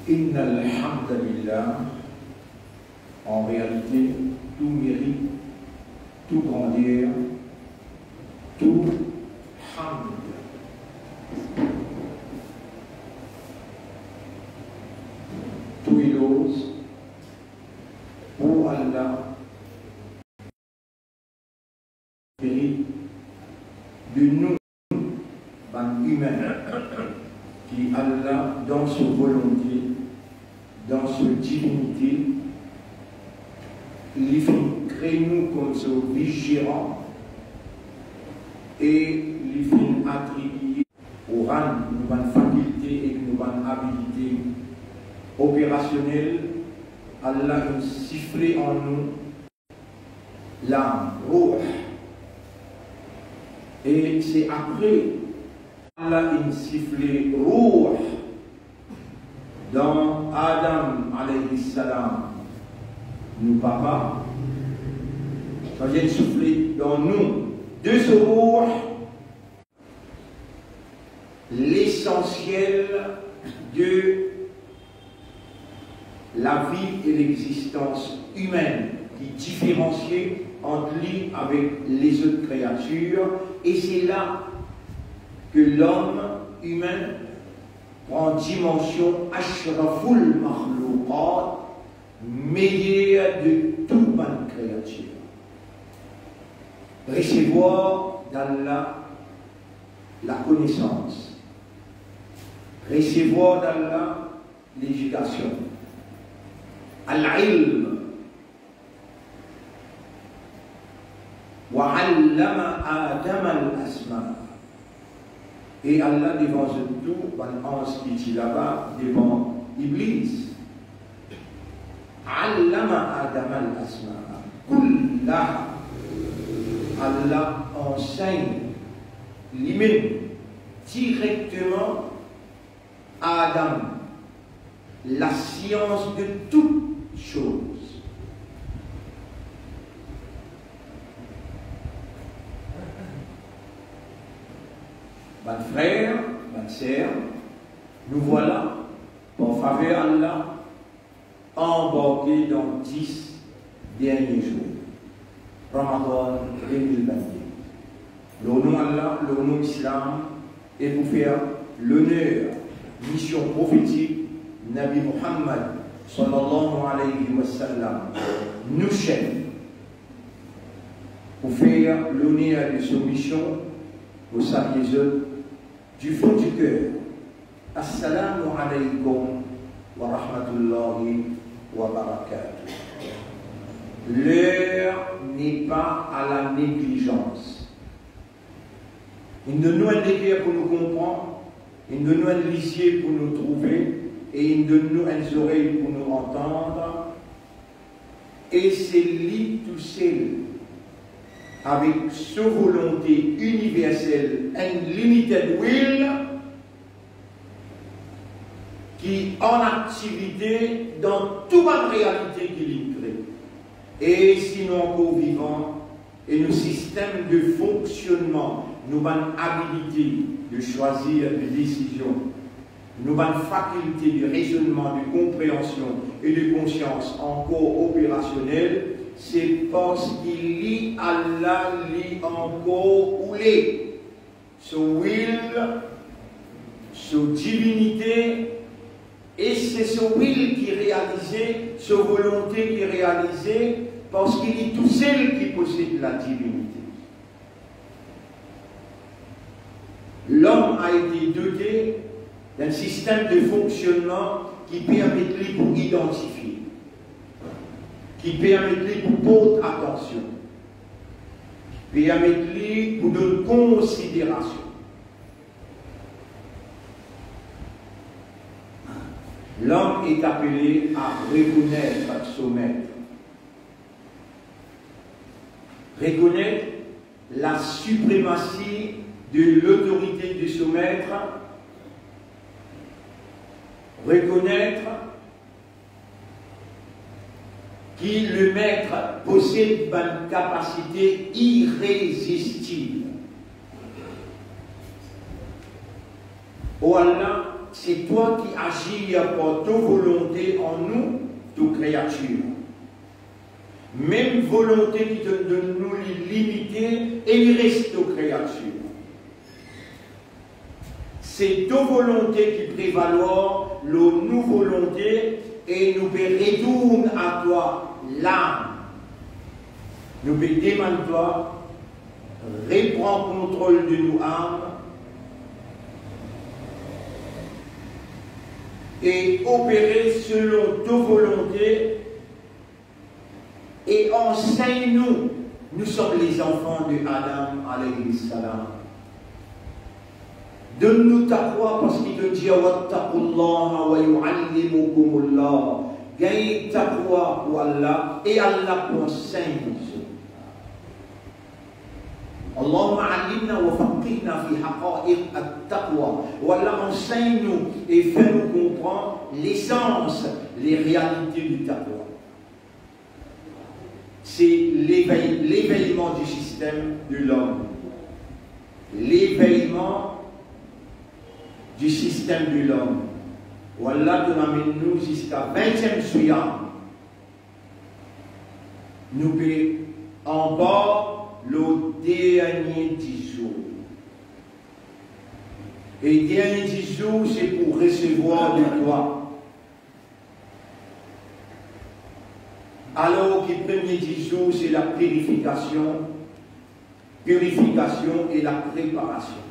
Innal hamdalillah, en réalité, tout mérite, tout grandeur, tout hamd. Tout éloge pour Allah, mérite de nous, ban humains, qui Allah, dans sa volonté, dans sa divinité, il fait créer nous comme ça vigilants et il fait attribuer au rang nos facultés et nos habilités opérationnelles. Allah a sifflé en nous l'âme, ruh. Et c'est après Allah a sifflé ruh dans Adam alayhi salam, nous papa, ça vient souffler dans nous de ce ruh l'essentiel de la vie et l'existence humaine qui différencie entre lui avec les autres créatures, et c'est là que l'homme humain prend dimension ashraful makhlouqat, meilleur de toute bonne créature. Recevoir d'Allah la connaissance, recevoir d'Allah l'éducation, al-ilm, wa 'allama Adam al-asma. Et Allah devant tout, un ange qui est là-bas, devant Iblis. 'Allama Adam al-asma. Kullaha. Allah enseigne, limite, directement à Adam la science de toutes choses. Mon frère, ma sœur, nous voilà, pour faveur Allah, embarqués dans 10 derniers jours. Ramadan 2022. Le nom Allah, le nom Islam, et pour faire l'honneur, mission prophétique, Nabi Muhammad sallallahu alayhi wa sallam, nous chefs, pour faire l'honneur de cette mission, aux saluer du fond du cœur. Assalamu alaykum wa rahmatullahi wa barakatuh. L'heure n'est pas à la négligence. Il ne nous indique pour nous comprendre, il ne nous indique pour nous trouver, et il ne nous indique oreilles pour nous entendre. Et c'est lui tout seul, avec sa volonté universelle, unlimited will, qui en activité dans toute la réalité qu'il crée. Et sinon encore vivant, et nos systèmes de fonctionnement, nos habilités de choisir des décisions, nos facultés de raisonnement, de compréhension et de conscience encore opérationnelles, c'est parce qu'il lit Allah, lit encore ou les. So will, so divinité, et c'est ce will qui est réalisé, ce volonté qui est réalisée, parce qu'il est tout seul qui possède la divinité. L'homme a été doté d'un système de fonctionnement qui permet de lui pour identifier, qui permet de lui pour porter attention, qui permet de lui pour donner considération. L'homme est appelé à reconnaître son maître, reconnaître la suprématie de l'autorité de son maître, reconnaître que le maître possède une capacité irrésistible. Oh Allah, c'est toi qui agis par ta volonté en nous, ta créature. Même volonté qui te donne nous les limiter et il reste ta créature. C'est ta volonté qui prévaloir, nos volontés, et nous retourner à toi l'âme. Nous demander toi, reprends contrôle de nos âmes et opérer selon ta volonté et enseigne-nous. Nous sommes les enfants de Adam alayhi salam. Donne-nous ta foi parce qu'il te dit wattaqullaha wa yu'allimukumullah. Gagne ta foi pour Allah et Allah t'enseigne. Allahumma allimna wa faqihna fi haqa'iq at-taqwa. Allah enseigne-nous et fait-nous comprendre l'essence, les réalités du taqwa. C'est l'éveillement du système de l'homme. L'éveillement du système de l'homme. Wallah nous amène nous jusqu'à 20e soyam. Nous payons en bas le dernier 10 jours. Et le dernier 10 jours, c'est pour recevoir de toi. Alors que le premier 10 jours, c'est la purification et la préparation.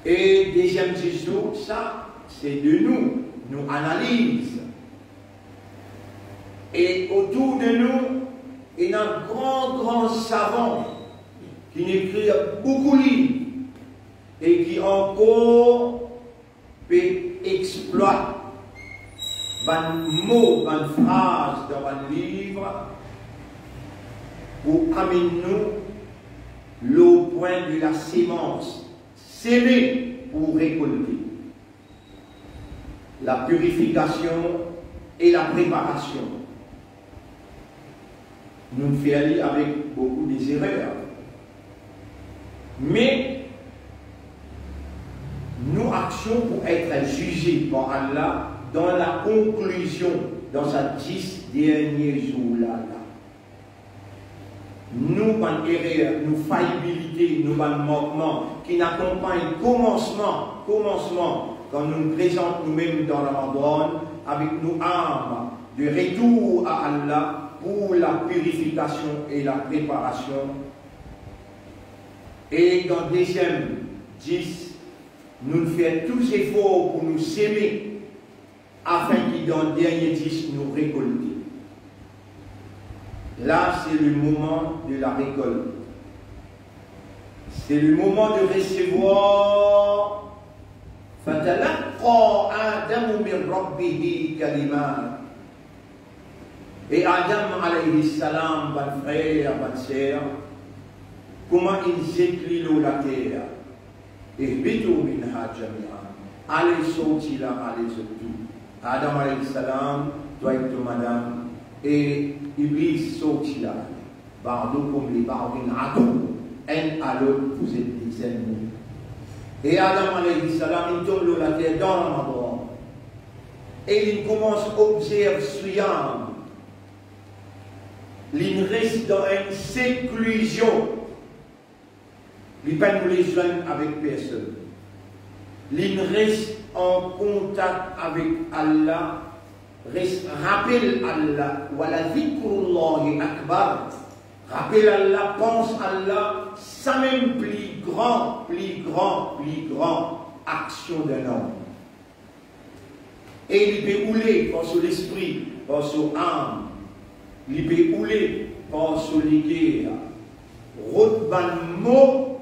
Et deuxième 10 jours, ça, c'est de nous analyse. Et autour de nous, il y a un grand savant qui écrit beaucoup de livres et qui encore peut exploiter des mots, des phrases dans un livre pour amener nous le point de la sémence. S'aimer pour récolter. La purification et la préparation. Nous faisons aller avec beaucoup d'erreurs. Mais nous actions pour être jugés par Allah dans la conclusion, dans sa 10 derniers jours-là. Nous, par erreur, nos faillibilités, nos manquements qui n'accompagnent commencement, quand nous nous présentons nous-mêmes dans Ramadan, avec nos âmes de retour à Allah pour la purification et la préparation. Et dans le deuxième 10, nous faisons tous les efforts pour nous s'aimer afin qu'il dans le dernier 10 nous récolter. Là, c'est le moment de la récolte. C'est le moment de recevoir. فَتَلَقَّى آدَمُ مِنْ رَبِّهِ كَلِمَاتٍ. Et Adam, alayhi salam, mon frère, ma sœur, comment il écrit la terre. Et bitou minha jami'an. Allez sortir là, allez sortir. Adam, alayhi salam, toi et toi, madame. Et Iblis sortit là. Bardo comme les bardines à tout. Un à l'autre, vous êtes des ennemis. Et Adam alayhi salam, il tombe la terre dans la mort. Et il commence à observer Suyam. Il reste dans une séclusion. Il ne peut pas nous les joindre avec personne. Il reste en contact avec Allah. Rappelle Allah, wala dhikrullahi akbar. Rappelle Allah, pense Allah, ça même plus grand action d'un homme. Et il peut rouler par son esprit, par son âme. Il peut rouler par son ligueur. Route ban mot,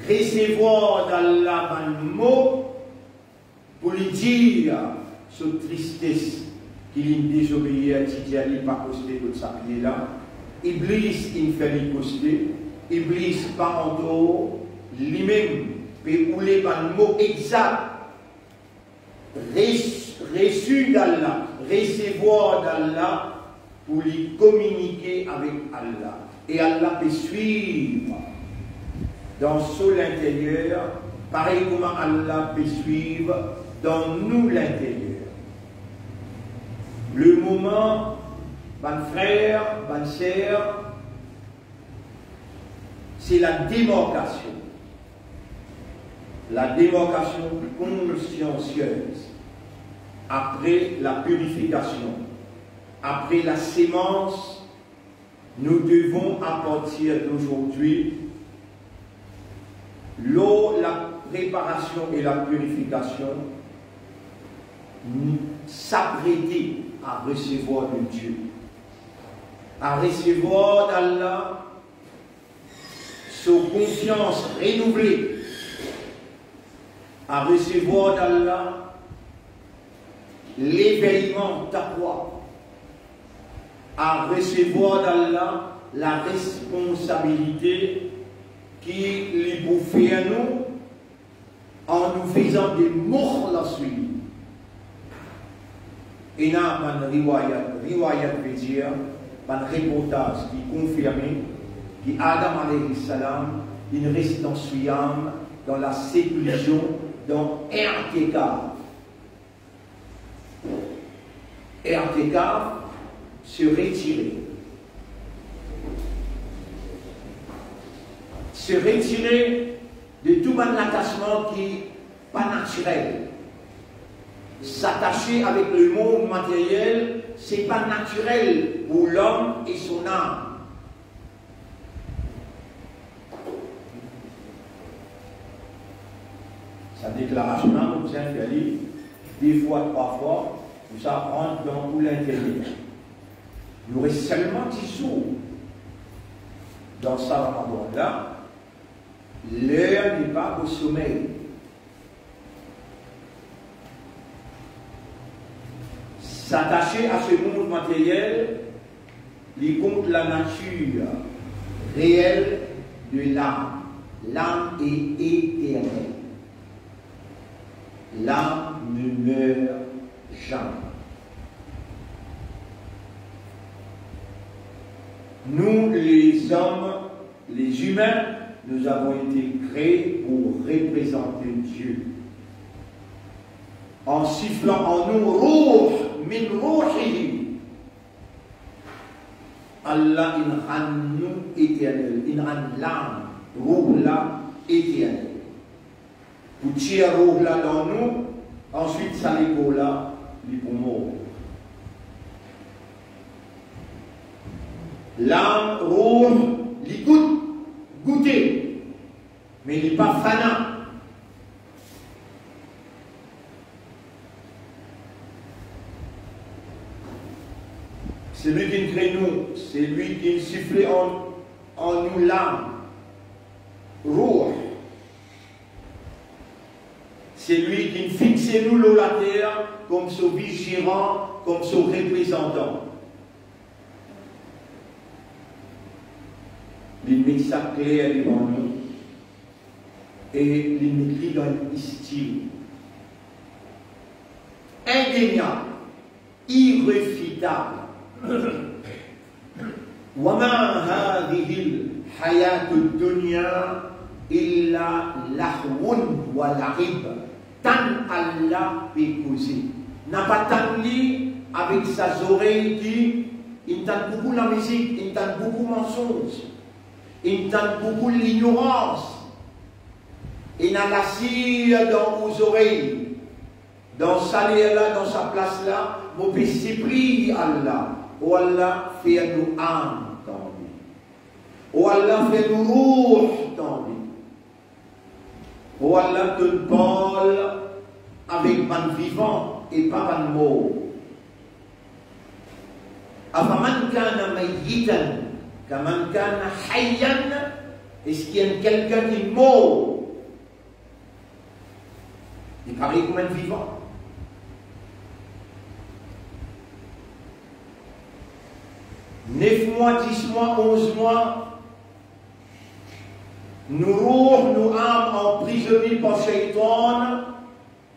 recevoir d'Allah ban mot, pour lui dire cette tristesse qu'il désobéit à Tidiali, pas posté toute sa pied là. Iblis, il fait l'imposté. Iblis, pas en tout, lui-même, peut rouler par le mot exact. Reçu d'Allah, recevoir d'Allah, pour lui communiquer avec Allah. Et Allah peut suivre dans son intérieur, pareil comment Allah peut suivre dans nous l'intérieur. Le moment, mon frère, bonne sœur, c'est la démarcation. La démarcation consciencieuse. Après la purification, après la sémence, nous devons à partir d'aujourd'hui, la préparation et la purification, s'apprêter à recevoir de Dieu, à recevoir d'Allah sous confiance renouvelée, à recevoir d'Allah l'éveillement taqwa, à recevoir d'Allah la responsabilité qui lui bouffe à nous en nous faisant des morts la suite. Et là, un riwayat veut dire, un reportage qui confirme que Adam alayhi salam, il reste dans Suyam, dans la séclusion, dans I'tikaf. I'tikaf, se retirer. Se retirer de tout un attachement qui n'est pas naturel. S'attacher avec le monde matériel, ce n'est pas naturel pour l'homme et son âme. Sa déclaration, comme ça, deux fois, trois fois, tout ça rentre dans tout l'intérieur. Il y aurait seulement 10 jours dans ça Ramadan-là. L'heure n'est pas au sommeil. S'attacher à ce monde matériel, il compte la nature réelle de l'âme. L'âme est éternelle. L'âme ne meurt jamais. Nous, les hommes, les humains, nous avons été créés pour représenter Dieu. En sifflant en nous, Ruh min ruhihi. Allah in nous éternel, in l'âme, Ruh là éternel. Pour tirer Ruh là dans nous, ensuite ça les go là, les pour mort. L'âme, Ruh, les goûter, mais il n'est pas fanat. C'est lui qui crée nous, c'est lui qui siffle en nous l'âme. Ruh. C'est lui qui fixe nous la terre comme son vice-gérant, comme son représentant. Il met ça clair devant nous et il m'écrit dans un style indéniable, irréfutable. وَمَا هَذِهِ الْحَيَاةُ الدُّنْيَا إِلَّا لَهْوٌ وَلَعِبٌ. Tant Allah peut causer. N'a pas tant li avec sa oreille qui il entend beaucoup la musique, il entend beaucoup mensonge, il entend beaucoup l'ignorance. Il n'a la cire dans vos oreilles, dans sa là, dans sa place là, vous pouvez s'y Allah. Oh Allah fait nous âme dans lui. Oh Allah fait nous ruh dans lui. Oh Allah te parle avec man vivant et pas man mort. Afaman kana mayyitan kaman kana hayyan. Est-ce qu'il y a quelqu'un qui est mort? Il paraît comme un vivant. Neuf mois, 10 mois, 11 mois, nous âmes emprisonnés par Shaitan,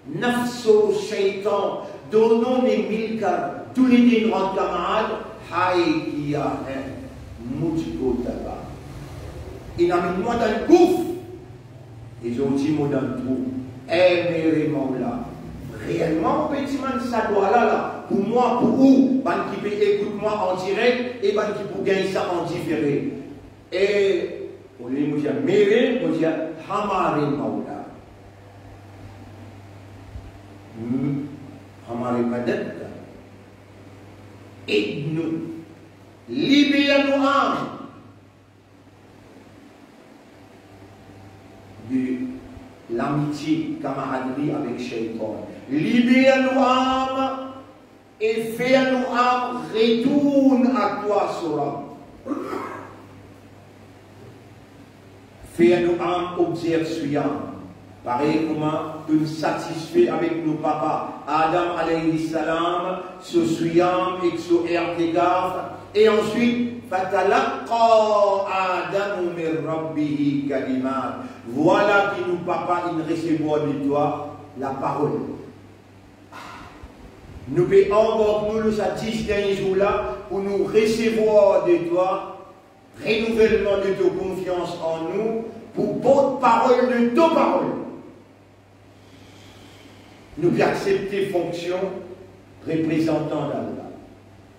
nafso Shaitan, donnons les 1000 tous les grands camarades, haïkia, mujko taba. Il a mis moi dans le gouffre Et je dis, moi, dans tout, aimément là. Réellement, petit man, ça doit là. Pour moi, pour vous, ban qui peut écouter-moi en direct et ban qui peut gagner ça en différé. Et, au lieu de dire, méré, on dit, hamare maula. Hamare madet. Aide-nous. Libère-nous âme de l'amitié, camaraderie avec Shaitan. Libère-nous âme et fais-nous âme retourne à toi, Sora. Fais-nous âme observe suyam. Pareil comment nous satisfait avec nos papas. Adam alayhi salam, ce suyam et ce ertegaf. Et ensuite, fatalaqa Adam min rabbihi kalimat. Voilà qui nous papa il recevoir de toi la parole. Nous pouvons encore nous le 10 derniers jours là pour nous recevoir de toi renouvellement de ta confiance en nous pour bonne parole de ta parole. Nous pouvons accepter fonction représentant d'Allah.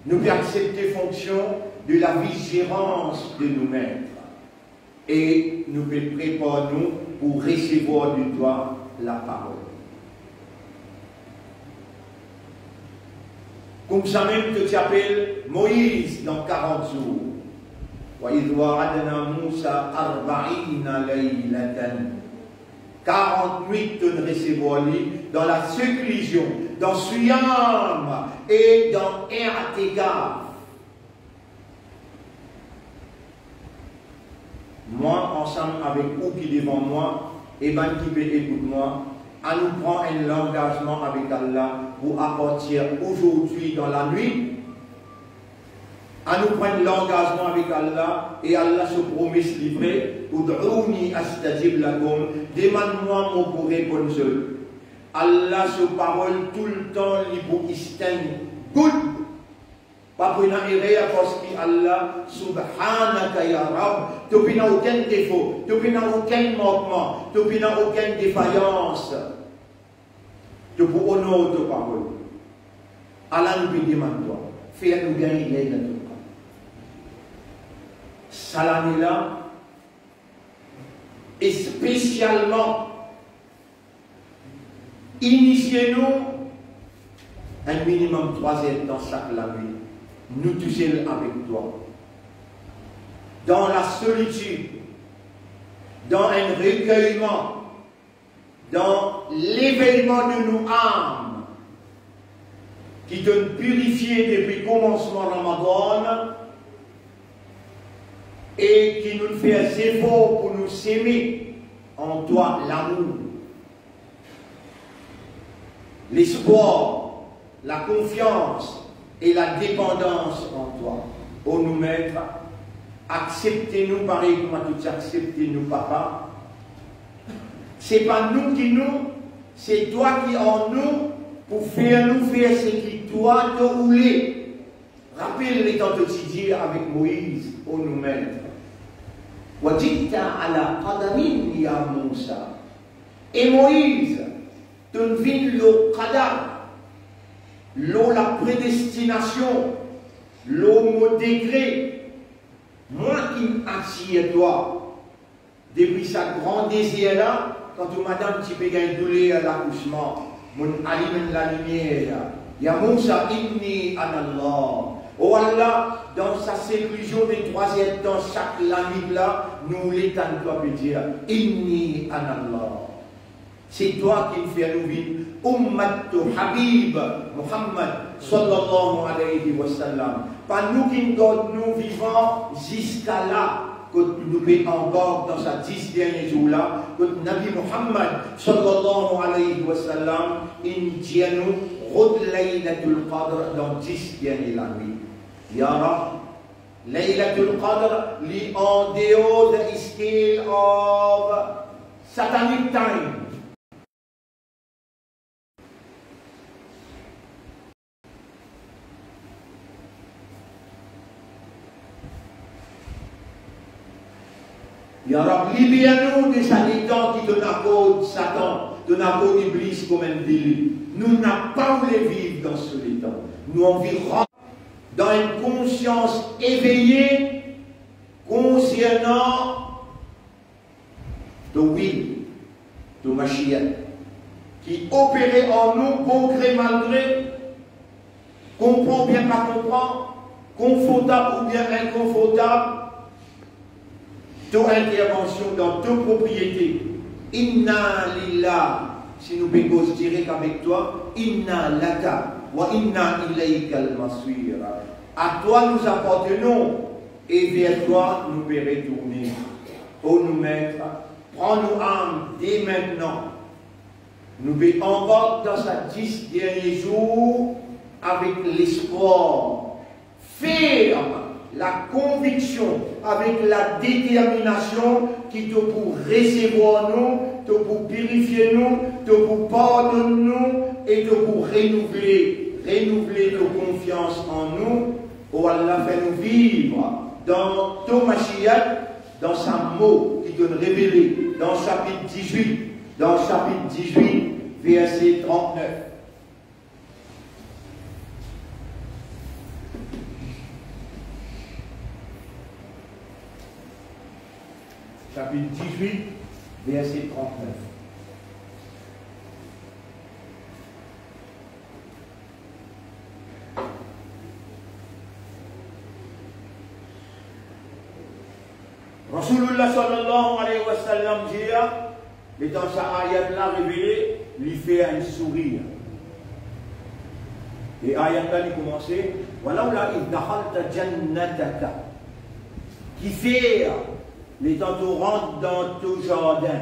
Nous pouvons accepter fonction de la vigilance de nos maîtres. Et nous pouvons préparer nous pour recevoir de toi la parole. Comme ça même que tu appelles Moïse dans 40 jours. وَإِذْ وَعَدْنَا مُوسَى 40 لَيْلَةً 48 tonnes recevoir dans la seclusion, dans Suyam et dans Ertegaf. Moi, ensemble avec vous qui devant moi, et ben qui peut écouter moi, à nous prendre un engagement avec Allah pour apporter aujourd'hui dans la nuit, à nous prendre l'engagement avec Allah et Allah se promet se livrer. Ud'ouni astajib lakum, demande-moi mon pour répondre seul. Allah se parole tout le temps libre istan good. Pas pour une erreur parce que Allah subhanaka ya Rab, tu n'as aucun défaut, tu n'as aucun manquement, tu n'as aucune défaillance. Tu peux honorer ta parole. Allah nous demande toi, fais-nous gagner l'aide de toi. Salamila et spécialement initiez-nous un minimum 3 heures dans chaque la nuit. Nous toucher avec toi. Dans la solitude, dans un recueillement, dans l'événement de nos âmes qui te purifier depuis le commencement Ramadan et qui nous fait un effort pour nous s'aimer en toi, l'amour, l'espoir, la confiance et la dépendance en toi. Ô nous maîtres, acceptez-nous pareil comme tu accepté nous, papa. C'est pas nous qui nous, c'est toi qui en nous pour faire nous faire ce qui toi te voulais. Rappelle les temps de dire avec Moïse, ô nous maîtres. Wajita ala qadarin ya Moussa. Et Moïse, tu vis le qadar, la prédestination, mon degré. Moi qui m'attire toi, depuis sa grand désir là, quand tu madame tu peux gagner douleur à l'accouchement, mon aliment la lumière, ya Moussa inni anallah. Oh Allah, dans sa séclusion des 3e temps, chaque lamine là, nous l'étendons toi peut dire, inni anallah. C'est toi qui me fais nous vivre. Ummatu Habib Muhammad sallallahu alayhi wa sallam. Pas nous qui nous vivons jusqu'à là, que nous pouvons encore dans sa 10 derniers jours là, que Nabi Muhammad sallallahu alayhi wa sallam, il dit à nous, Rod Laylatul Qadr dans 10 derniers la nuit. Ya Rab, Laylatul Qadr, li en dehors de scale of satanic time. Ya Rab, libère-nous de Satan qui te n'accorde Satan, te n'accorde Iblis comme un délit. Nous n'avons pas voulu vivre dans ce temps. Nous environs dans une conscience éveillée concernant le oui, le Mashiach, qui opérait en nous, bon gré, mal gré, comprend bien, pas comprend, confortable ou bien inconfortable, toute intervention dans toute propriété. Inna lillah, si nous pouvons dire qu'avec toi, inna laka, wa inna ilayka al-masir. À toi nous appartenons et vers toi nous pouvons retourner. Ô nous maître, prends-nous âme dès maintenant. Nous pouvons encore dans ces 10 derniers jours avec l'espoir ferme, la conviction, avec la détermination qui te pour recevoir nous, te pour purifier nous, te pour pardonner nous et te pour renouveler ta confiance en nous. Oh Allah, fais-nous vivre dans ton Mashiach, dans sa mot qui donne révélé, dans chapitre 18, verset 39. Chapitre 18, verset 39. Rasulullah sallallahu alayhi wa sallam dit, dans sa ayat là révélée, lui fait un sourire. Et ayat là, il commençait, voilà là, il dakhalta jannataka, qui fait les temps tu rentres dans ton jardin.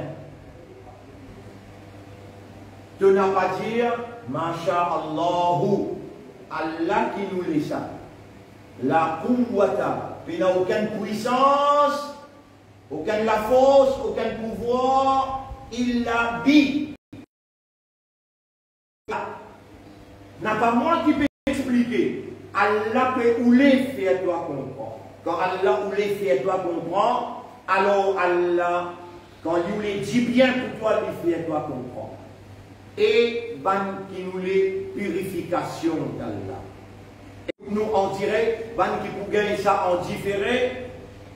Tu n'as pas dire, Masha'Allahu, Allah qui nous laisse ça. La quwwata, il n'a aucune puissance, aucune la force, aucun pouvoir, il l'habite. N'a pas moi qui peut expliquer. Allah peut ou les faire toi comprendre. Quand Allah ou les fait toi comprendre, alors Allah, quand il les dit bien pour toi, il fait toi comprendre. Et ban qui nous les purification d'Allah. Nous en dirait, ban qui pour gagner ça en différé,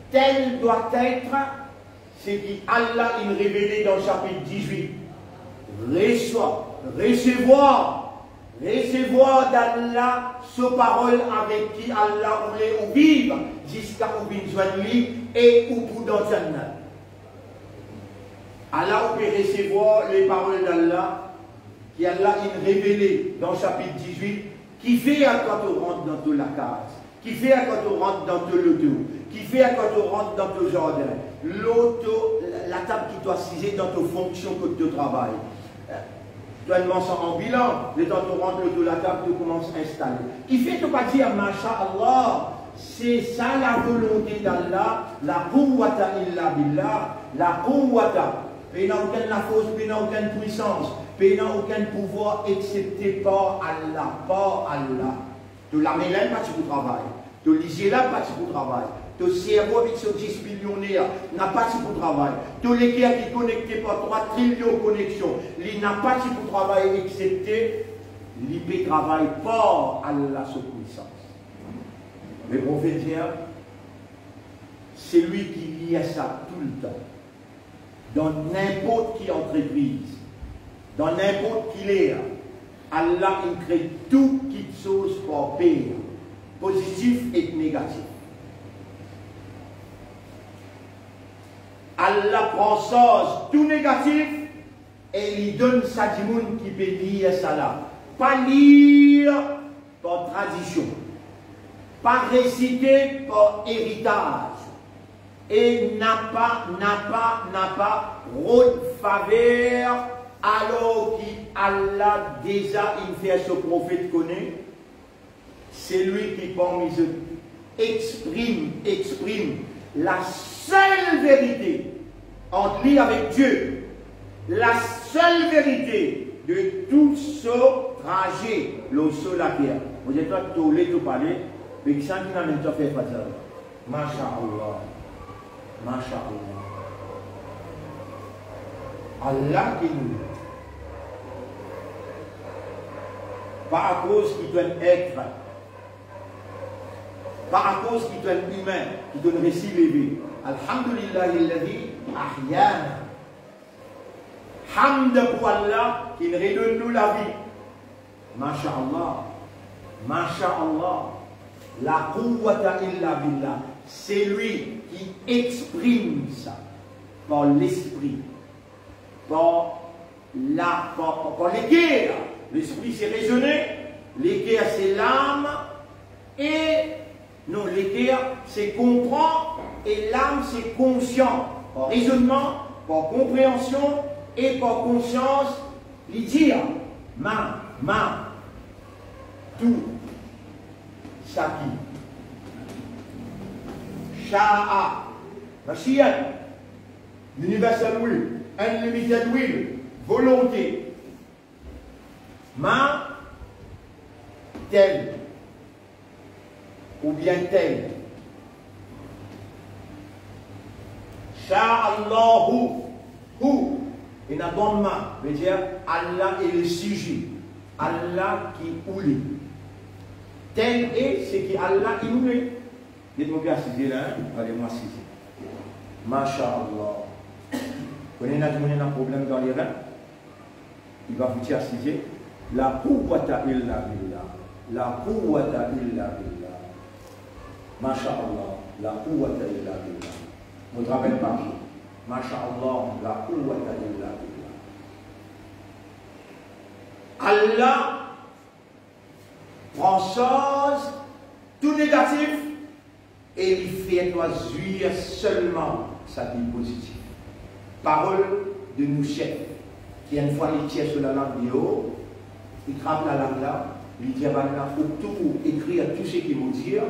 tel doit être ce qui Allah il révélé dans le chapitre 18. Recevoir d'Allah ce parole avec qui Allah voulait ou vivre jusqu'à où besoin lui et où pour dans Jannah. Allah peut recevoir les paroles d'Allah qui Allah il révélé dans le chapitre 18 qui fait à quand tu rentres dans la case, qui fait à quand tu rentres dans l'auto, qui fait à quand tu rentres dans ton jardin, la table qui doit siser dans tes fonctions que tu travailles. Tu as une mention en bilan, le temps tu rentres de la table, tu commences à installer. Qui fait que tu pas dire, Masha'Allah, c'est ça la volonté d'Allah, la quwwata illa billah, la quwwata. Il n'a aucune la force, il n'a aucune puissance, il n'a aucun pouvoir excepté par Allah, par Allah. Tu la mélène, pas si tu travailles. Tu lisais là, pas si tu travailles. Ton cerveau avec ce 10 millionnaires n'a pas si pour travail. Tous les qui sont connectés par 3 trillions de connexions, il n'a pas si pour travail excepté l'IP travaille par Allah sous puissance. Le prophète dit, c'est lui qui lie à ça tout le temps. Dans n'importe quelle entreprise, dans n'importe qui est, Allah il crée tout qui chose pour payer, positif et négatif. Allah prend ça, tout négatif, et il donne ça du monde qui peut lire ça là. Pas lire par tradition, pas réciter par héritage, et n'a pas rôle faveur, alors qu'Allah déjà il fait ce prophète connaît, c'est lui qui parmi eux exprime la seule vérité entre lui avec Dieu, la seule vérité de tout ce trajet, le sol la terre. Vous êtes là, tout les tout parler, mais qui s'en qui n'a même pas fait ça. Masha'Allah. Masha'Allah. Allah qui nous aide. Pas à cause qu'il doit être, pas à cause qu'il doit être humain, qu'il doit récit bébé. Alhamdulillah, alladhi ahyana. Hamd pour Allah qui nous redonne nous la vie. Masha'Allah, Masha'Allah, la quwwata illa billah. C'est lui qui exprime ça par l'esprit, par l'équerre. L'esprit c'est raisonner, l'équerre c'est l'âme, et non, l'équerre c'est comprendre, et l'âme c'est conscient. Par raisonnement, par compréhension et par conscience, lui dire tout, ça qui. Sha'a, Mashiach, Universal Will, Unlimited Will, volonté. Tel, ou bien tel. Sha'Allahu, hu, et un abondement, veut dire Allah est le sujet, Allah qui ouli. Tel est ce qui Allah est ouli. Dites-moi bien si là, allez-moi si. Masha'Allah. Vous connaissez un problème dans les reins? Il va vous dire si la quwwata illa billah. La quwwata illa billah. Masha'Allah. La quwwata illa billah. Vous ne vous rappelez pas? Masha'Allah. La quwwata illa billah. Allah prend chose tout négatif et il fait jouir seulement sa vie positive. Parole de nous chefs, qui une fois il tire sur la langue du haut, il trappe la langue là, il dit à Banna, il faut tout écrire tout ce qu'il veut dire.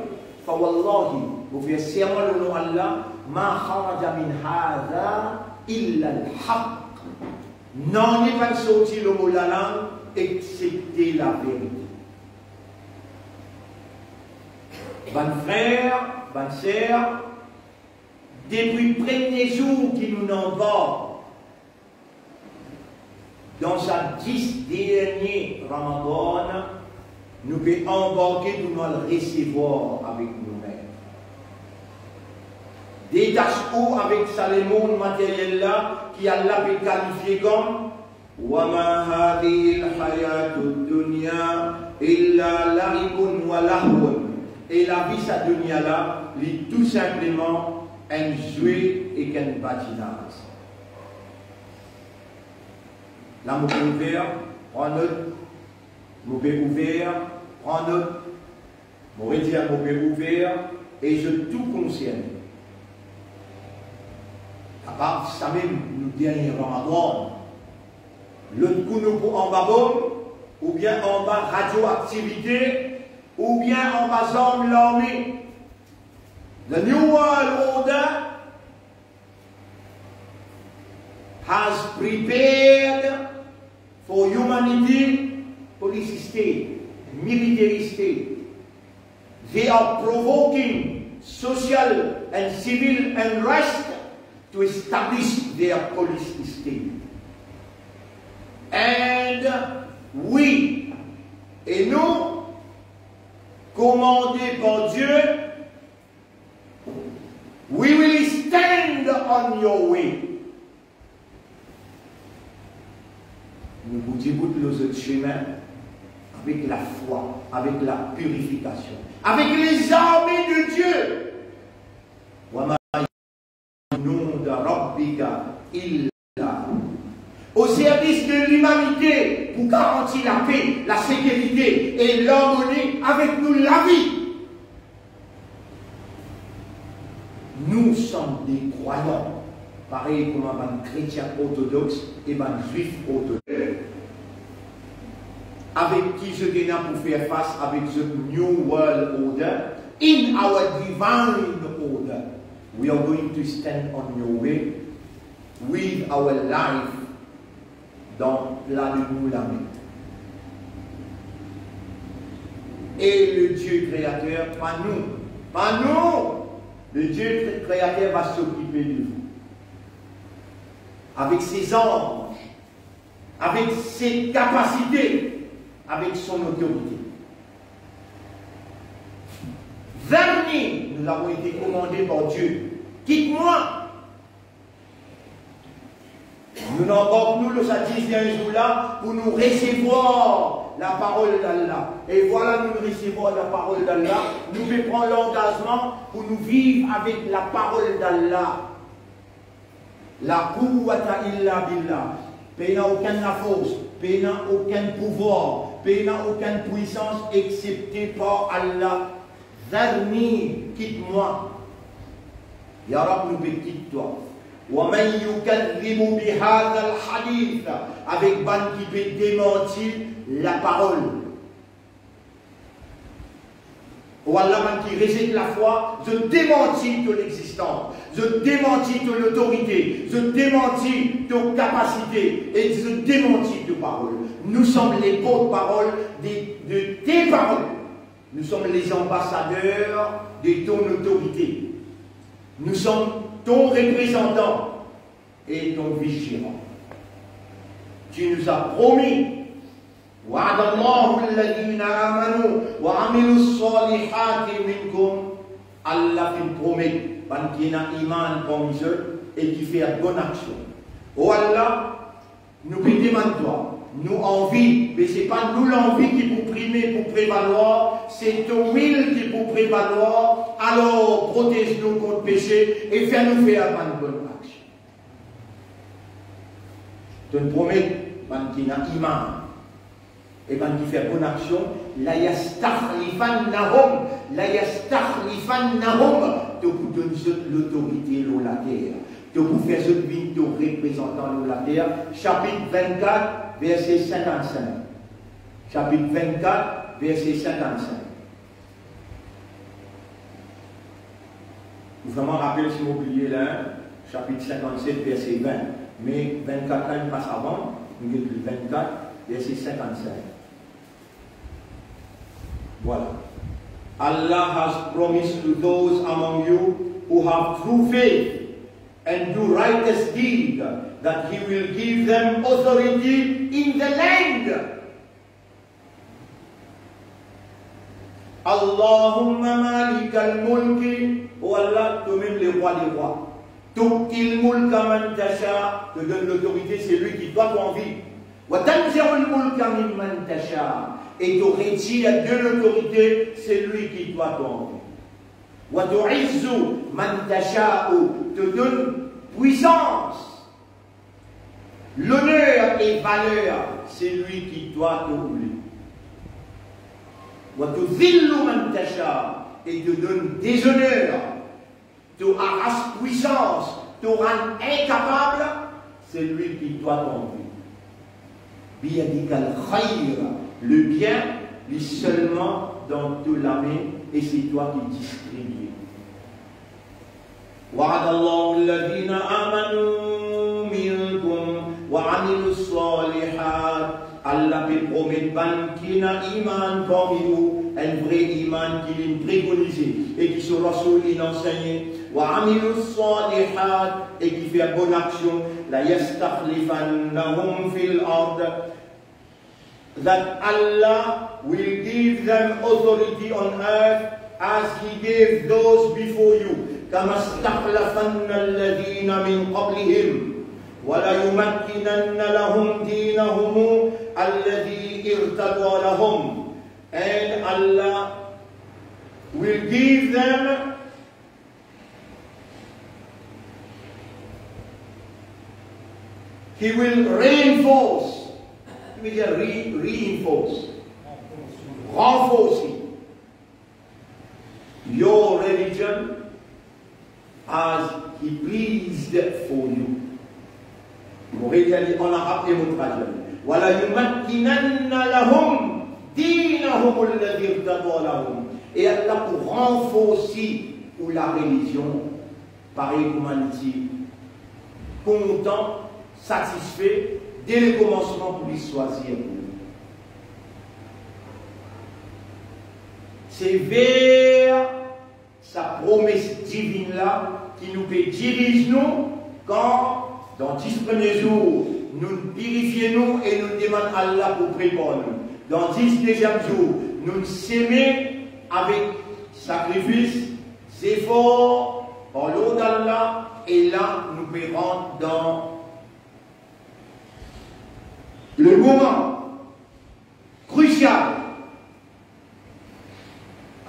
Fawallahi, vous faites serment le nom Allah, ma kharaja min hadha illa al-haq. Non, n'est pas sorti le mot de la langue, excepté la vérité. Bonne frère, bonne sœur, depuis le premier jour qui nous envoie dans sa 10 derniers Ramadan, nous pouvons embarquer pour nous recevoir avec nous-mêmes. Détache-vous avec ça le monde matériel là qui Allah peut qualifier comme وَمَا هَذِهِ الْحَيَاةُ الدُّنْيَا إِلَّا لَعِبٌ وَلَهْوٌ. Et la vie, sa dunya là, est tout simplement un jouet et qu'un patinage. Là, mon pied ouvert, prends note. Mon pied ouvert, prends note. Mon retire mon pied ouvert, et je tout concerne. À part ça même, nous dernier Ramadan, l'autre coup nous pour en bas ou bien en bas radioactivité, ou bien en bas armes l'armée. The New World Order has prepared for humanity police state, military state. They are provoking social and civil unrest to establish their police state. And we, et nous, commandés par Dieu, we will stand on your way. Nous vous disons les autres chemins avec la foi, avec la purification, avec les armées de Dieu. Au service de l'humanité pour garantir la paix, la sécurité et l'harmonie avec nous la vie. Nous sommes des croyants, pareil comme un chrétien orthodoxe et un juif orthodoxe, avec qui je viens pour faire face avec ce New World Order, in our divine order. We are going to stand on your way with our life dans la de nous la main. Et le Dieu créateur, pas nous, le Dieu créateur va s'occuper de vous. avec ses anges, avec ses capacités, avec son autorité. Venez, nous avons été commandés par Dieu. Quitte-moi. Nous n'embarquons le satisfait un jour-là pour nous recevoir la parole d'Allah. Et voilà, nous recevons la parole d'Allah. Nous devons prendre l'engagement pour nous vivre avec la parole d'Allah. La quwwata illa billah. Pays n'a aucune force, pays n'a aucun pouvoir, pays n'a aucune puissance excepté par Allah. Zarni, quitte-moi. Ya Rab, nous quitte-toi. وَمَنْ يُكَذِّبُ بِهَذَا الْحَدِيثِ avec ban qui peut démentir la parole. Ou Allah qui rejette la foi, je démentis ton existence, je démentis ton autorité, je démentis ton capacité et je démentis tes paroles. Nous sommes les porte-paroles de tes paroles. Nous sommes les ambassadeurs de ton autorité. Nous sommes ton représentant et ton vigilant. Tu nous as promis وعد الله الذين آمنوا وعملوا الصالحات منكم. Allah fait promettre qui a iman comme eux et qui fait une bonne action. Oh Allah, nous demandons toi, nous envie, mais ce n'est pas nous l'envie qui pour primer, pour prévaloir, c'est ton will qui pour prévaloir. Alors protège-nous contre le péché et fais-nous faire une bonne action. Tu nous promets qui a iman. Et quand il fait bonne action, la yastakhlifannahum, tu vous donnes l'autorité de la terre. Tu vous fais ce vie de représentant de la terre. Chapitre 24, verset 55. Chapitre 24, verset 55. Vous vraiment rappelez si vous oubliez là, chapitre 57, verset 20. Mais 24 ans passe avant, nous avons le 24, verset 55. Voilà. Allah has promised to those among you who have true faith and do righteous deed that He will give them authority in the land. Allahumma malik al-mulki, oh Allah, toi-même le roi des rois. Tu'til mulka man tasha, te donne l'autorité, c'est lui qui doit ton vie. Wa tanzi'ul mulka mimman tasha. Et tu retires de l'autorité, c'est lui qui doit t'enlever. Wa tu'izzu man tasha'u, te donne puissance. L'honneur et valeur, c'est lui qui doit t'oublier. Wa tudhillu man tasha, et te donne déshonneur, te arrache puissance, te rend incapable, c'est lui qui doit t'enlever. Biyadikal khayr, le bien, est seulement dans toute la main et c'est toi qui distribues. وعد الله الذين آمنوا منكم وعملوا الصالحات. Allah peut promettre qui n'a iman parmi nous, un vrai iman qui est préconisé et qui sur Rasoul il enseigne. وعملوا الصالحات et qui fait une bonne action. لا يستخلفنهم في الأرض. That Allah will give them authority on earth as He gave those before you. كما استخلفن الذين من قبلهم وليمكنن لهم دينهم الذي ارتضى لهم. And Allah will give them He will reinforce. He will reinforce. Renforcer your religion as He pleased for you. Vous regardez en arabe et mon traduit. وَلَا يُمَكِّنَنَّ لَهُمْ دِينَهُمُ الَّذِي ارْتَضَى لَهُمْ. Et Allah pour renforcer pour la religion, pareil comme on dit, content, satisfait, dès le commencement pour les choisir. C'est vers sa promesse divine là qui nous peut diriger nous quand dans 10 premiers jours, nous purifions et nous demandons à Allah pour préparer nous. Dans 10 deuxièmes jours, nous s'aimons avec sacrifice, efforts, par l'eau d'Allah, et là, nous verrons dans le moment crucial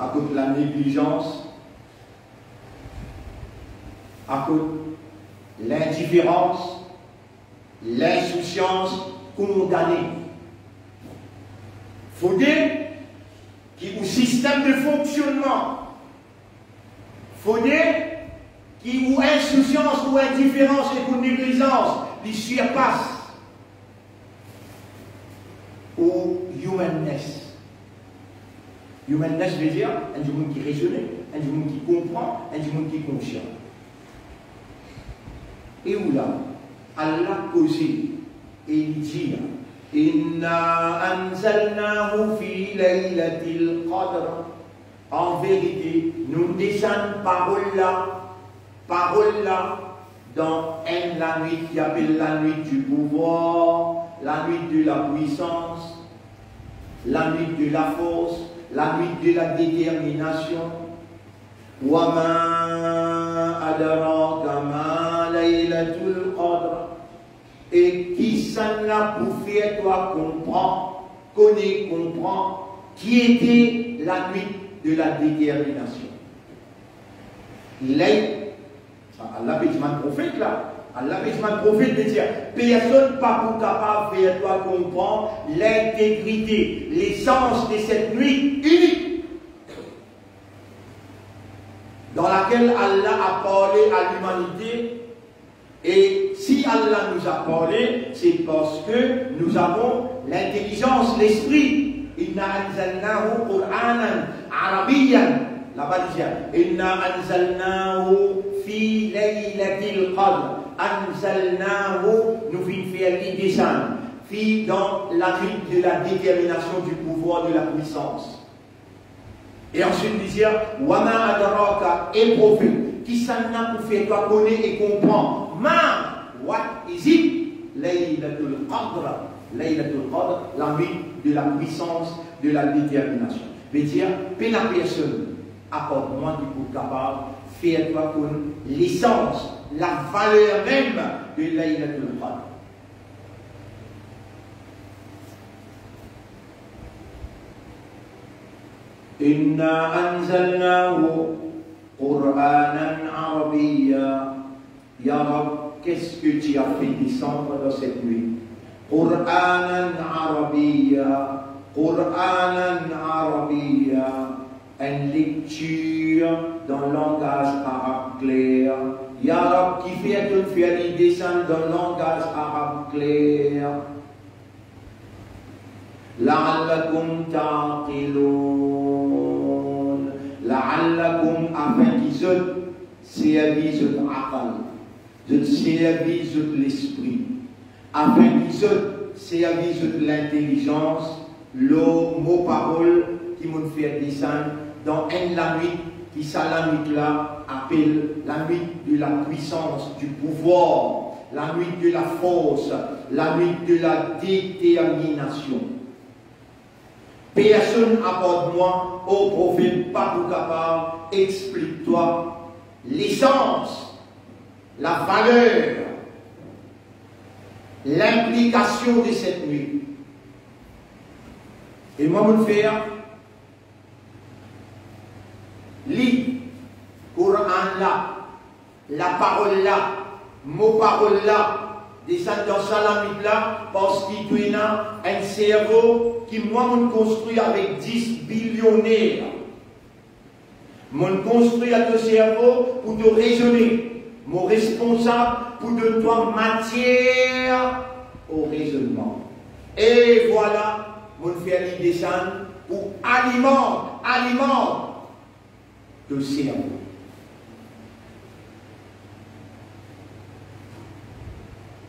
à cause de la négligence, à cause de l'indifférence, l'insouciance condamnée. Faudrait qu'il y ait un système de fonctionnement. Faudrait qu'il y ait insouciance ou indifférence et pour négligence, les surpasse au humanness. Humanness veut dire un monde qui raisonne, un monde qui comprend, un monde qui est conscient. Et où là, Allah causé et il dit Inna anzalnahu fi laylatil qadr. En vérité, nous descendons parole là, dans la nuit qui appelle la nuit du pouvoir, la nuit de la puissance, la nuit de la force, la nuit de la détermination. Wa ma adraka ma laylatul qadr. Et qui s'en a pour faire toi comprend qui était la nuit de la détermination. Allah peut dire prophète là. Allah peut dire prophète de dire personne pas pour capable de faire toi comprendre l'intégrité, l'essence de cette nuit unique dans laquelle Allah a parlé à l'humanité. Et si Allah nous a parlé, c'est parce que nous avons l'intelligence, l'esprit. Inna anzalnahu Qur'anan Arabiyyan. Là-bas, il dit Inna anzalnahu fi laylatil qadr. Anzalnahu, nous venons faire les descendre. Fi dans la nuit de la détermination du pouvoir de la puissance. Et ensuite, il dit Wama adraka et prophète. Qui s'en a pour faire toi connaître et comprendre. What is it? Laylatul Qadr. Laylatul Qadr, la nuit de la puissance, de la détermination. Veut dire, la personne apporte-moi du coup capable, fais-toi connaître l'essence, la valeur même de Laylatul Qadr. Inna anzalnahu Qur'anan Arabiyya. Ya Rab, qu'est-ce que tu as fait descendre dans cette nuit? Qur'anan Arabiyya, Qur'anan Arabiyya, une lecture dans le langage arabe clair. Ya Rab, qui fait que tu fais descendre dans le langage arabe clair. La'allakum ta'qilun, la'allakum, afin qu'ils servissent de aqal. De service de l'esprit, afin qu'ils service de l'intelligence, le mot parole qui m'ont fait descendre dans la nuit, qui ça la nuit là appelle la nuit de la puissance, du pouvoir, la nuit de la force, la nuit de la détermination. Personne apporte moi, ô prophète, pas pour capable, explique-toi l'essence, la valeur, l'implication de cette nuit. Et moi, je vais faire lire le Coran là, la parole là, mot parole là, descendre dans la nuit là, parce qu'il y a un cerveau qui, moi, je construis avec 10 billionnaires. Je construis un cerveau pour te raisonner. Mon responsable pour de toi matière au raisonnement. Et voilà, mon fait descendre pour alimente le cerveau.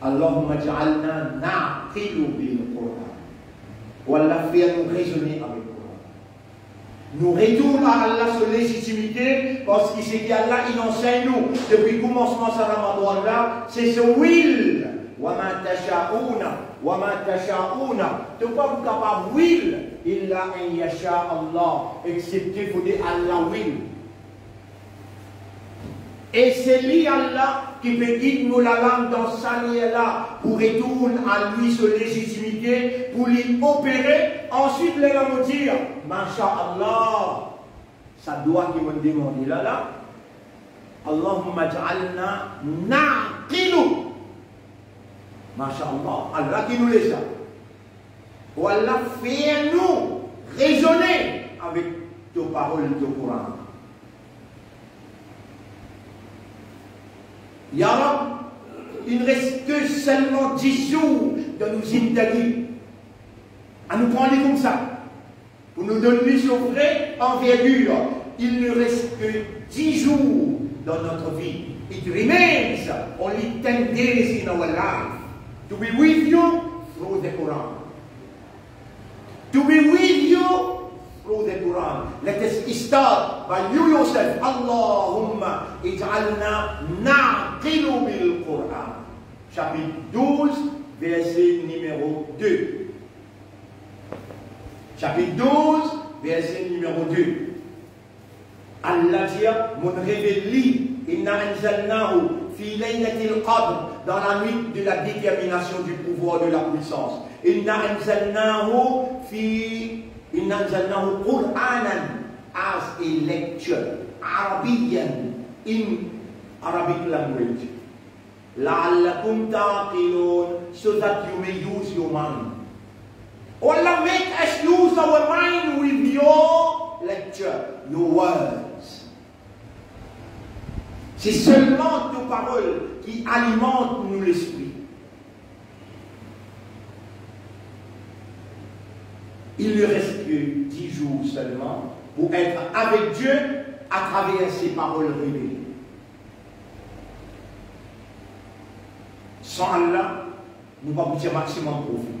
Allahumma ja'alna naqilu bil Qur'an. Wallah, fait nous raisonner avec le Qur'an. Nous retournons à Allah sur légitimité parce qu'il sait qu'Allah il enseigne nous depuis le commencement de Ramadan là, c'est ce will. وَمَا تَشَاءُونَ tu n'es pas capable will إِلَّا أَنْ يَشَاءَ اللَّهُ excepté pour dire Allah will. Et c'est lui Allah qui peut guider nous la langue dans sa là pour retourner à lui sur légitimité, pour lui opérer. Ensuite, les gens vont dire, Masha'Allah, ça doit qu'ils m'ont demandé là. Allahumma ja'alna naqilu. Masha'Allah, Allah qui nous laisse ça. Ou Allah fait nous raisonner avec tes paroles du Coran. Ya Rab, il ne reste que seulement 10 jours dans nos zindagis. À nous prendre comme ça. Pour nous donner ce vrai envergure. Il ne reste que 10 jours dans notre vie. It remains only 10 days in our life. To be with you through the Quran. To be with you through the Quran. Let us start by you yourself. Allahumma ij'alna naqilu bil Quran. Chapitre 12, verset numéro 2. Chapitre 12, verset numéro 2. Allah dit, mon révélé, inna anzalnahu fi laylatil qadr, dans la nuit de la détermination du pouvoir de la puissance. Inna anzalnahu Qur'anan as a lecture, Arabian, in Arabic language. La'allakum taqilun, so that you may use your mind. Allah make us use our mind with your lecture, your words. C'est seulement tes paroles qui alimentent nous l'esprit. Il ne reste que 10 jours seulement pour être avec Dieu à travers ses paroles révélées. Sans Allah, nous ne pouvons pas tirer maximum profit.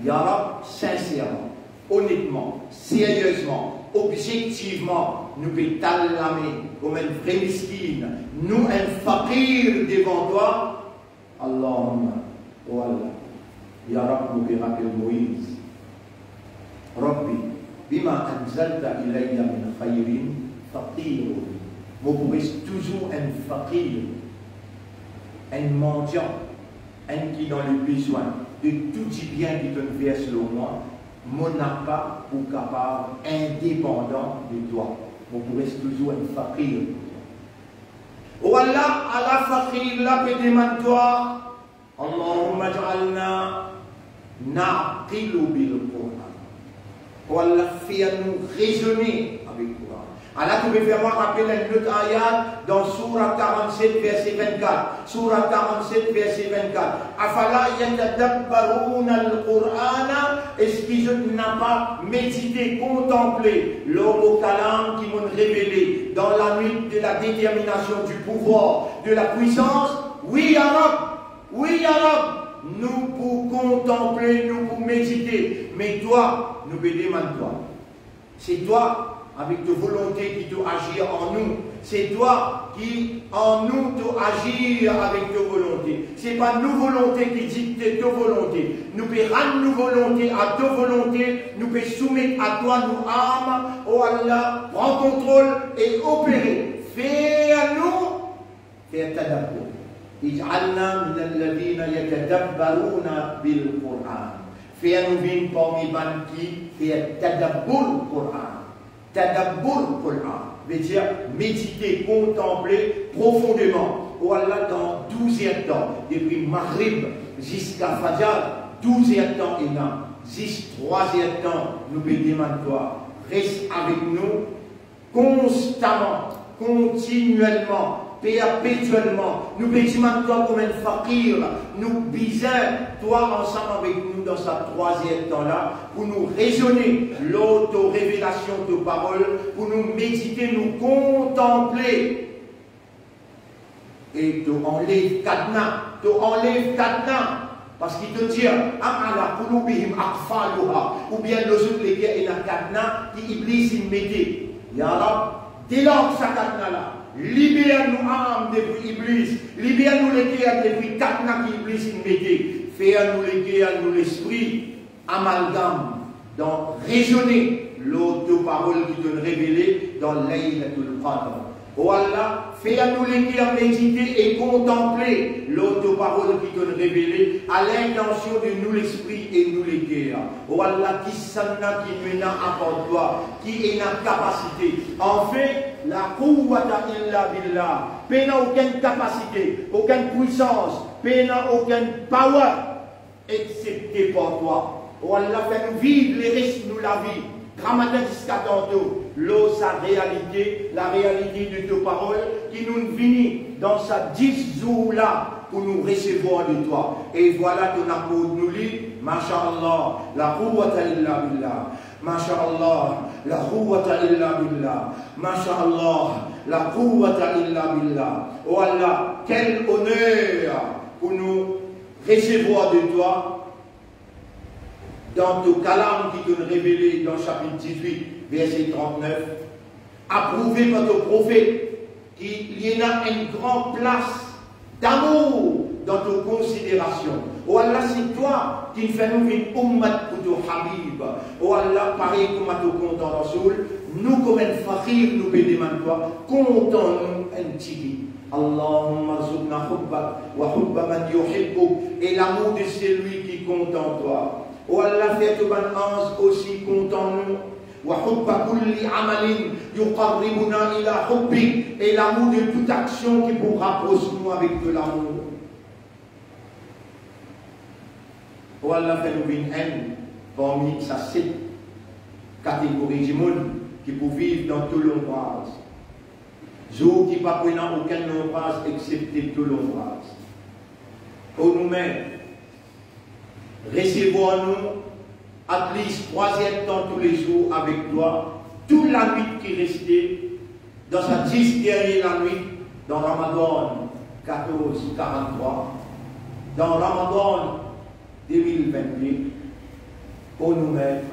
Ya Rab, sincèrement, honnêtement, sérieusement, objectivement, nous pouvons t'allamer comme un vrai miskine, nous un fakir devant toi. Allahumma, oh Allah, Ya Rab, nous pouvons rappeler Moïse. Rabbi, bima anzalta ilayya min khayrin faqir. Vous pouvez toujours un fakir, un mendiant, un qui dans le besoin de tout du bien qui te verse selon moi, mon n'a pas ou capable, indépendant de toi. Vous pouvez toujours un fakir. Oh Allah, Allah fakir, la paix demande toi, Allahumma ja'alna naqilu bil Qur'an. Oh Allah, fais-nous raisonner avec le Coran. Allah, tu peux faire moi rappeler une autre ayat dans Surah 47, verset 24. Surah 47, verset 24. Afala yatadabbaruna al-Qur'ana. Est-ce qu'ils n'ont pas médité, contemplé l'homme au kalam qui m'ont révélé dans la nuit de la détermination du pouvoir, de la puissance? Oui, Arab. Oui, Arab. Nous pour contempler, nous pour méditer. Mais toi, nous pouvons demander toi. C'est toi, avec ta volonté, qui doit agir en nous. C'est toi qui, en nous, doit agir avec ta volonté. Ce n'est pas nos volontés qui dictent ta volonté. Nous pouvons rendre nos volontés à ta volonté. Nous pouvons soumettre à toi nos âmes. Oh Allah, prends contrôle et opérer. Fais à nous, fais ta d'abord. Ij'alna min alladhina yatadabbaruna bil Qur'an. Fais-nous vivre parmi les qui fait tadabbur Qur'an. Tadabbur Qur'an veut dire méditer, contempler profondément. Oh Allah, dans 12 temps, depuis Maghrib jusqu'à Fajr, 12 temps et là, jusqu'à 3 temps, nous demandons toi, reste avec nous constamment, continuellement, perpétuellement. Nous bénissons toi comme un fakir. Nous bisons toi ensemble avec nous dans sa 3e temps-là pour nous raisonner l'auto-révélation de paroles, pour nous méditer, nous contempler. Et tu enlèves cadenas, Parce qu'il te dit, Amala Kulubihim Akfaluha, ou bien les autres les guerres et la katna, qui Iblis il mettait. Ya Rab, dès lors que ça katna là, libère-nous âme depuis Iblis, libère-nous les guerres depuis katna qui Iblis il mettait, fais-nous les guerres, nous l'esprit, amalgame, donc raisonner l'auto-parole qui te révélée dans Laylatul Qadr. Oh Allah, fais-nous les guerres méditer et contempler l'auto-parole qui te révélée à l'intention de nous l'esprit et nous les guerres. Oh Allah, qui s'anna qui mena à toi, qui est la capacité. En fait, la quwwata illa billah, paix n'a aucune capacité, aucune puissance, paix n'a aucune power, excepté par toi. Oh Allah, fais-nous vivre les risques de la vie. Ramadan jusqu'à tantôt, l'eau, sa réalité, la réalité de tes paroles, qui nous finit dans sa 10 jours là pour nous recevoir de toi. Et voilà ton apôtre nous lit, Masha'Allah, la quwwata illa billah, Masha'Allah, la quwwata illa billah, Masha'Allah, la quwwata illa billah. Oh Allah, quel honneur pour nous recevoir de toi. Dans ton calame qui te révélé dans le chapitre 18, verset 39, approuvé par ton prophète, qu'il y a une grande place d'amour dans ton considération. Oh Allah, c'est toi qui fait nous une ummat pour ton habib. Oh Allah, pareil comme à ton content Rasoul, nous comme un fakhir, nous pédémons toi, comptons-nous un tibi. Allahumma zubna hubbak wa hubba man yuhibbuk, et l'amour de celui qui compte en toi. Oh Allah, fais tout bon ange aussi content-nous. Wa hubba kulli amalin yuqarribuna ila hubbik, et l'amour de toute action qui pourra rapprocher nous avec de l'amour. Oh Allah, fais-nous une haine parmi sa 7 catégories du monde qui peut vivre dans tout l'ombrage. Jour qui ne pas prendre aucun ombrage excepté tout l'ombrage. Oh nous-mêmes, recevons-nous à least 3e temps tous les jours avec toi, toute la nuit qui restait, dans sa 10 dernière nuit, dans Ramadan 1443, dans Ramadan 2022, pour nous mettre,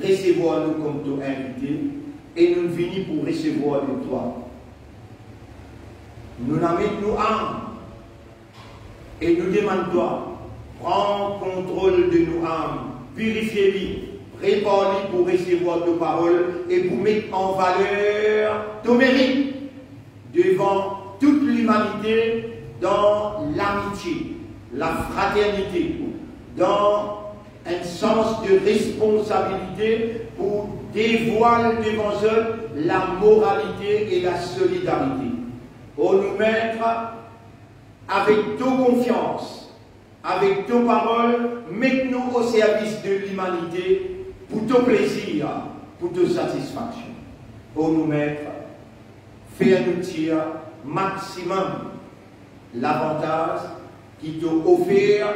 recevons-nous comme ton invité, et nous venons pour recevoir de toi. Nous n'amènons nous âmes, et nous demandons toi, prends contrôle de nos âmes, purifie-les, prépare-les pour recevoir tes paroles et pour mettre en valeur ton mérite devant toute l'humanité dans l'amitié, la fraternité, dans un sens de responsabilité pour dévoiler devant eux la moralité et la solidarité. Pour nous mettre avec toute confiance, avec tes paroles, mets-nous au service de l'humanité pour ton plaisir, pour ta satisfaction. Pour nous mettre, faire-nous tirer maximum l'avantage qui t'a offert,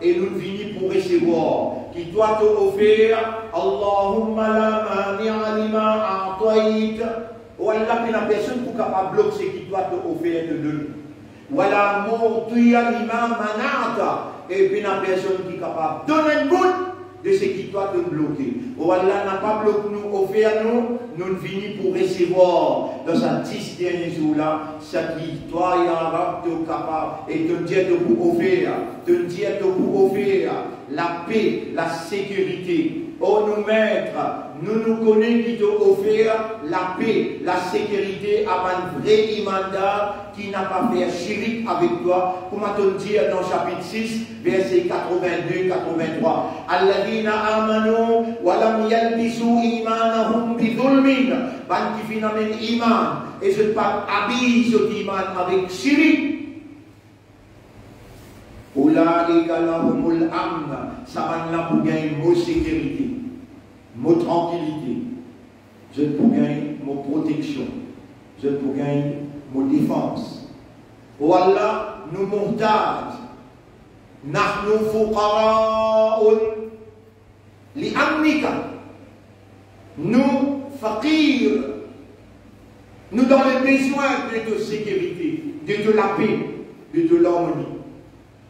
et nous venons pour recevoir, qui doit t'offrir, Allahumma la mani'a lima a'tayt. Ou Allah, la personne pour capable bloquer ce qui doit t'offrir de nous. Voilà, montuya l'imam manata, et puis la personne qui est capable de donner une bout de ce qui doit te bloquer. Oh Allah n'a pas bloqué nous, offert nous, nous venons pour recevoir dans sa 10 derniers jours là, ce qui toi et Allah te capable, et te dire pour offrir, la paix, la sécurité. Oh nous maîtres, nous connaissons qui t'a offert la paix, la sécurité à un vrai imanda qui n'a pas fait chirik avec toi, comme on dit dans chapitre 6, verset 82-83. Alladina amanu wa lam yalbisu imanahum bi dhulmin, ban qui finalement iman, et je pas habille cet iman avec chirik. Ulaika lahumul amn, ça va là pour gagner mot sécurité, mot tranquillité, je pour gagner mot protection, je pour gagner mot défense. Oh Allah, nous montage, nahnu fuqara'un li amnika, nous faqir, nous dans le besoin de ta sécurité, de la paix, de l'harmonie.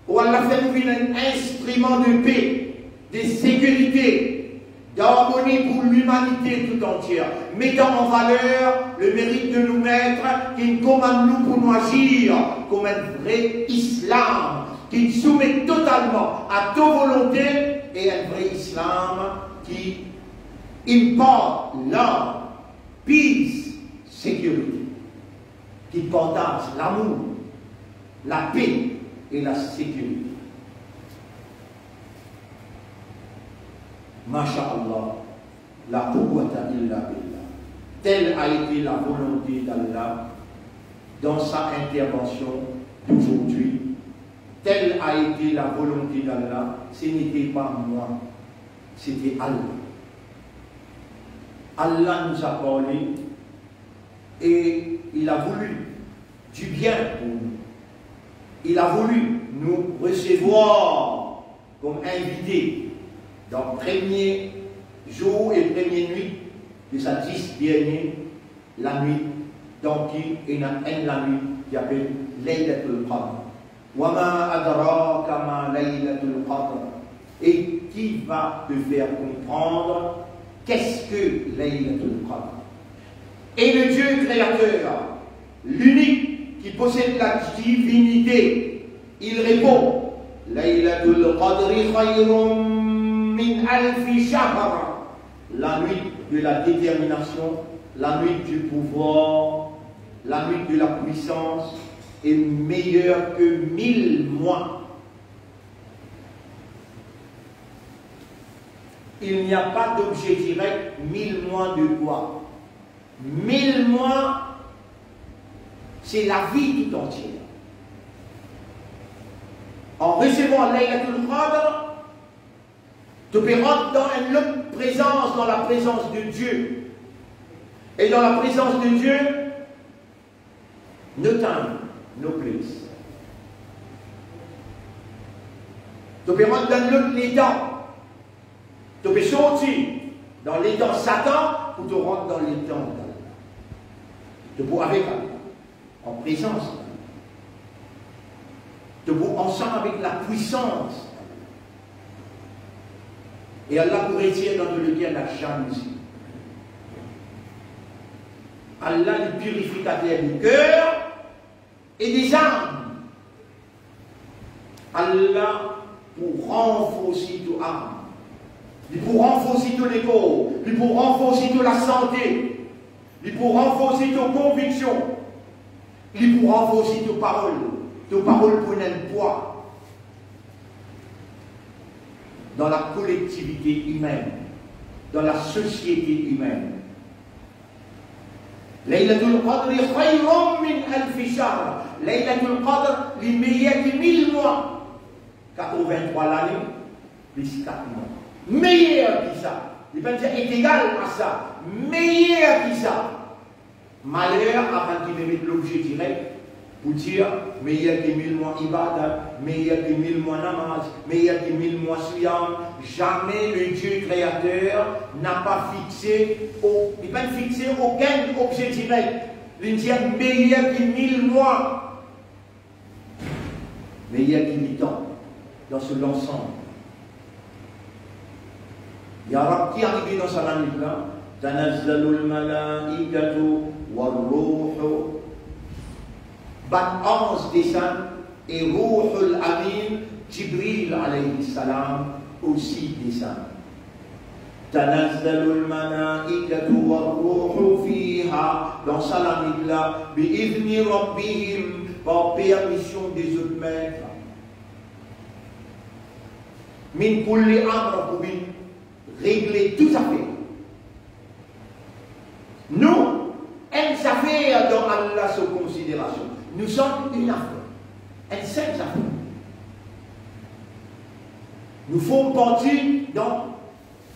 Oh Allah, l'a fait nous un instrument de paix, de sécurité, d'harmonie pour l'humanité tout entière, mettant en valeur le mérite de nous mettre, qui commande nous pour nous agir comme un vrai islam, qui soumet totalement à toute volonté, et un vrai islam qui importe l'ordre, peace, sécurité, qui partage l'amour, la paix et la sécurité. Masha'Allah, la quwwata illa billah. Telle a été la volonté d'Allah dans sa intervention d'aujourd'hui. Telle a été la volonté d'Allah. Ce n'était pas moi, c'était Allah. Allah nous a parlé et il a voulu du bien pour nous. Il a voulu nous recevoir comme invités dans le premier jour et première nuit de sa 10 dernière, la nuit, donc qui est la nuit qui appelle Laylatul Qadr. Wa ma adraka ma Laylatul Qadr. Et qui va te faire comprendre qu'est-ce que Laylatul Qadr? Et le Dieu créateur, l'unique qui possède la divinité, il répond Laylatul Qadri khayrun min alfi shahr. La nuit de la détermination, la nuit du pouvoir, la nuit de la puissance est meilleure que 1000 mois. Il n'y a pas d'objet direct. 1000 mois de quoi? 1000 mois, c'est la vie tout entière. En recevant Laylatul Qadr, tu peux rentrer dans une autre présence, dans la présence de Dieu. Et dans la présence de Dieu, no time, no place. Tu peux rentrer dans l'autre état. Tu peux sortir dans l'étang Satan ou tu rentres dans l'étang d'Allah. Tu peux avec Allah, en présence. Tu peux ensemble avec la puissance. Et Allah vous retire dans lequel la jalousie. Allah le purificateur du cœur et des âmes. Allah pour renforcer toute âme. Il pour renforcer tout les corps, il pour renforcer toute la santé, il pour renforcer toute conviction, il pour renforcer toute parole pour un poids dans la collectivité humaine, dans la société humaine. Laylatul Qadr khayrun min alfi shahr. Laylatul Qadr, les meilleurs de 1000 mois. 83 l'année, plus 4 mois. Meilleur que ça. Il peut dire est égal à ça. Meilleur que ça. Malheur avant qu'il ne mette l'objet direct pour dire meilleur que 1000 mois ibadah, meilleur que 1000 mois namaz, meilleur que 1000 mois siyam. Jamais le Dieu créateur n'a pas fixé, il n'a pas fixé aucun objet direct. Il dit meilleur que 1000 mois. Meilleur que 1000 ans dans ce l'ensemble. Ya Rab, qui arrive dans sa langue là, Tanazzalul malaikatu war-ruhu. Ban 11 descend et Ruhul Amin, Jibril alayhi salam, aussi descend. Tanazzalul malaikatu war-ruhu fiha, dans sa langue là, bi'idhni rabbihim, par permission des autres maîtres. Min kulli amr pour régler toutes affaires. Nous, une affaire dans Allah sous considération. Nous sommes une affaire. Une seule affaire. Nous faisons partie dans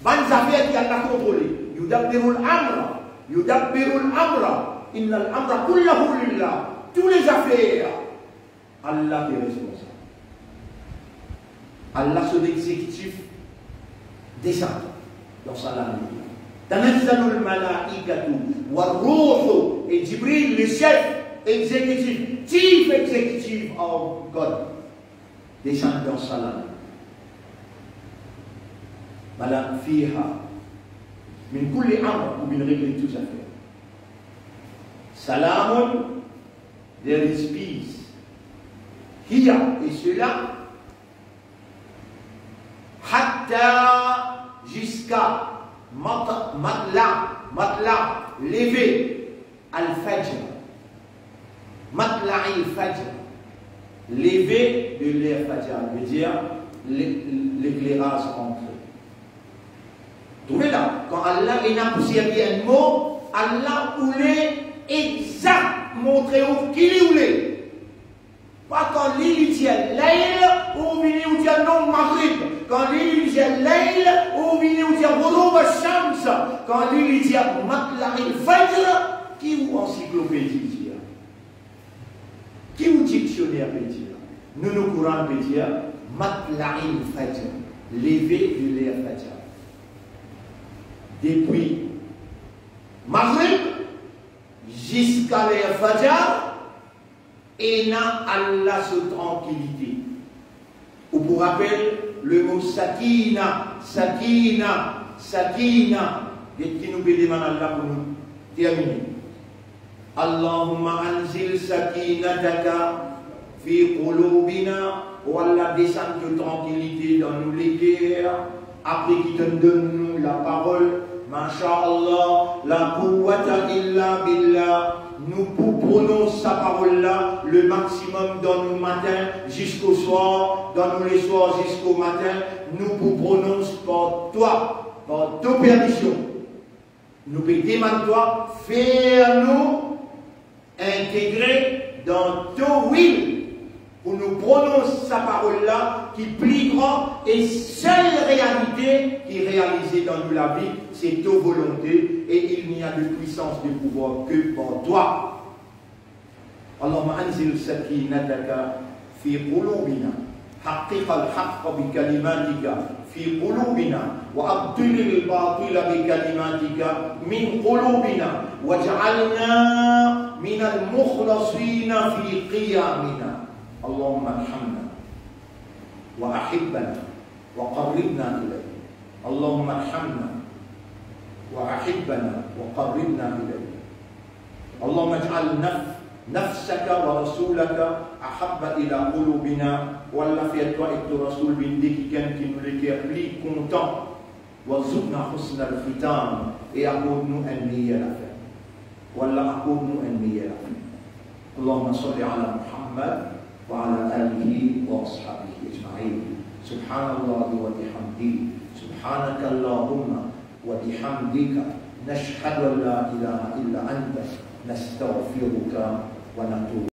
bonnes affaires qui Allah contrôlé. Yudabbirul amra. Yudabbirul amra. Innal amra kullahu lillah. Toutes les affaires, Allah est responsable. Allah, son exécutif, descend dans sa langue. Tanazzalul malaikatu war-ruhu, et Jibril, le chef exécutif, chief executive of God, descendre dans salam. Madame Fiha, min kulli amr, ou bien régler toutes affaires. Salamun, there is peace. Hiya, et cela, hatta, jusqu'à matla, lever, al-fajr. Matla al-fajr. Lever de l'air fajr, veut dire l'éclairage entre eux. Trouvez là, quand Allah a servi un mot, Allah voulait exact montrer où qu'il voulait. Pas quand l'île dit l'ail, ou vient où dire non maghrib. Quand l'île dit l'ail, ou vient où dire ghurub ash-shams. Quand l'île dit matla al-fajr, qui ou encyclopédie dit? Qui ou dictionnaire peut dire? Nous nous courons peut dire matla al-fajr, lever de l'air fajr. Depuis maghrib jusqu'à l'air fajr, et n'a Allah sa tranquillité. Ou pour rappel, le mot sakina, sakina, sakina, et qui nous demande Allah pour nous terminer. Allahumma anzil sakinataka fi qulubina, ou Allah descend de tranquillité dans nos cœurs, après qu'il te donne nous la parole. Masha'Allah, la quwwata illa billah. Nous prononçons sa parole-là le maximum dans nos matins jusqu'au soir, dans nos les soirs jusqu'au matin. Nous prononçons par toi, par ta permission. Nous demandons toi, fais-nous intégrer dans ton will. Pour nous prononcer sa parole-là, qui est plus grand et seule réalité qui est réalisée dans nous la vie, c'est ta volonté et il n'y a de puissance de pouvoir que pour toi. Allahumma anzil sakinataka fi qulubina, haqqiq al-haqq bi kalimatika fi qulubina, wa abdil al-batila bi kalimatika min qulubina, waj'alna min al-mukhlasina fi qiyamina. اللهم ارحمنا وأحبنا وقربنا إليك. اللهم ارحمنا وأحبنا وقربنا إليك. اللهم اجعل نفسك ورسولك أحب إلى قلوبنا. والله في toi et ton Rasoul bindiki qui nous les plus content. وارزقنا حسن الختام et accorde-nous un meilleur affaire. والله accorde-nous un meilleur affaire. اللهم صل على محمد وعلى آله وأصحابه أجمعين. سبحان الله وبحمده، سبحانك اللهم وبحمدك، نشهد أن لا إله إلا أنت، نستغفرك ونتوب